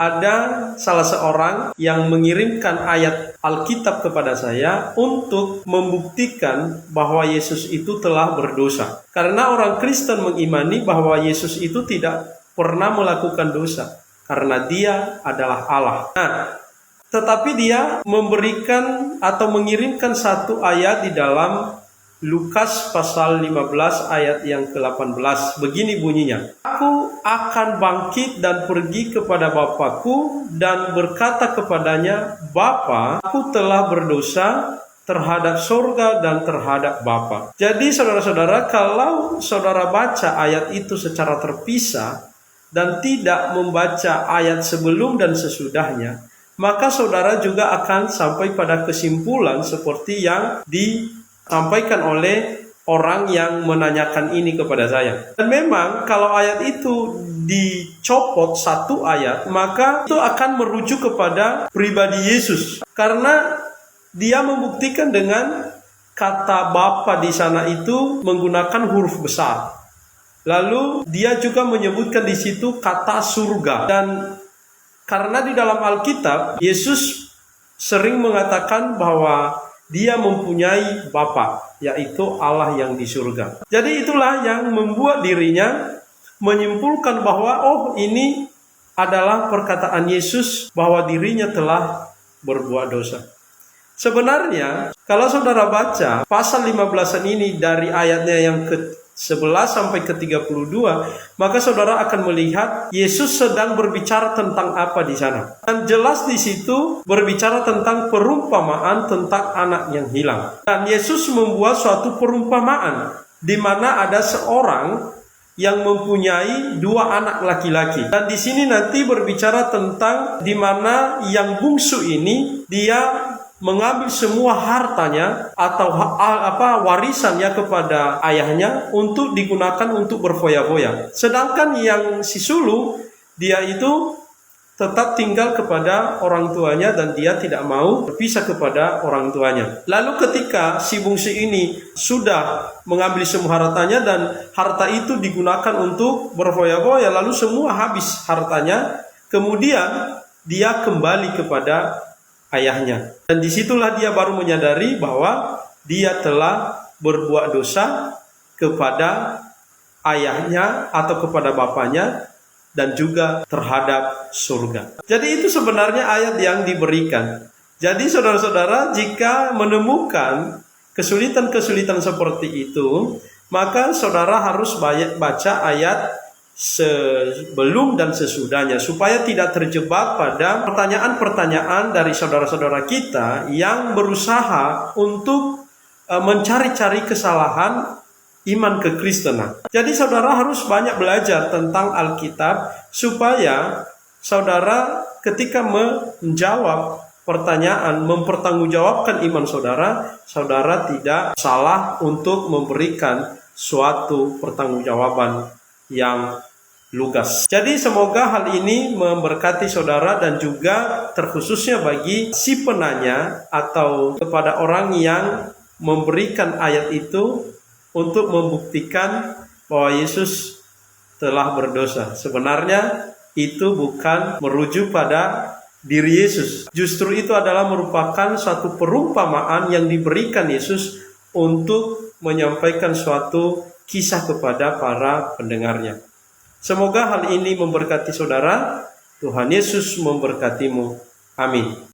ada salah seorang yang mengirimkan ayat Alkitab kepada saya untuk membuktikan bahwa Yesus itu telah berdosa. Karena orang Kristen mengimani bahwa Yesus itu tidak pernah melakukan dosa, karena dia adalah Allah. Nah, tetapi dia memberikan atau mengirimkan satu ayat di dalam Lukas pasal 15 ayat yang ke-18. Begini bunyinya. Aku akan bangkit dan pergi kepada Bapakku dan berkata kepadanya, Bapa, aku telah berdosa terhadap surga dan terhadap Bapa. Jadi saudara-saudara, kalau saudara baca ayat itu secara terpisah dan tidak membaca ayat sebelum dan sesudahnya, maka saudara juga akan sampai pada kesimpulan seperti yang disampaikan oleh orang yang menanyakan ini kepada saya. Dan memang kalau ayat itu dicopot satu ayat, maka itu akan merujuk kepada pribadi Yesus. Karena dia membuktikan dengan kata Bapa di sana itu menggunakan huruf besar. Lalu dia juga menyebutkan di situ kata surga. Dan karena di dalam Alkitab Yesus sering mengatakan bahwa dia mempunyai Bapa, yaitu Allah yang di surga. Jadi itulah yang membuat dirinya menyimpulkan bahwa ini adalah perkataan Yesus bahwa dirinya telah berbuat dosa. Sebenarnya kalau saudara baca pasal 15 ini dari ayatnya yang ke-11 sampai ke-32, maka saudara akan melihat Yesus sedang berbicara tentang apa di sana. Dan jelas di situ berbicara tentang perumpamaan tentang anak yang hilang. Dan Yesus membuat suatu perumpamaan di mana ada seorang yang mempunyai dua anak laki-laki. Dan di sini nanti berbicara tentang di mana yang bungsu ini dia mengambil semua hartanya atau warisannya kepada ayahnya untuk digunakan untuk berfoya-foya. Sedangkan yang si sulung, dia itu tetap tinggal kepada orang tuanya dan dia tidak mau berpisah kepada orang tuanya. Lalu ketika si bungsu ini sudah mengambil semua hartanya dan harta itu digunakan untuk berfoya-foya, lalu semua habis hartanya, kemudian dia kembali kepada ayahnya. Dan disitulah dia baru menyadari bahwa dia telah berbuat dosa kepada ayahnya atau kepada bapaknya dan juga terhadap surga. Jadi itu sebenarnya ayat yang diberikan. Jadi saudara-saudara, jika menemukan kesulitan-kesulitan seperti itu, maka saudara harus baca ayat sebelum dan sesudahnya supaya tidak terjebak pada pertanyaan-pertanyaan dari saudara-saudara kita yang berusaha untuk mencari-cari kesalahan iman kekristenan. Jadi saudara harus banyak belajar tentang Alkitab supaya saudara ketika menjawab pertanyaan, mempertanggungjawabkan iman saudara, saudara tidak salah untuk memberikan suatu pertanggungjawaban yang lugas. Jadi semoga hal ini memberkati saudara dan juga terkhususnya bagi si penanya atau kepada orang yang memberikan ayat itu untuk membuktikan bahwa Yesus telah berdosa. Sebenarnya itu bukan merujuk pada diri Yesus. Justru itu adalah merupakan suatu perumpamaan yang diberikan Yesus untuk menyampaikan suatu kisah kepada para pendengarnya. Semoga hal ini memberkati saudara. Tuhan Yesus memberkatimu. Amin.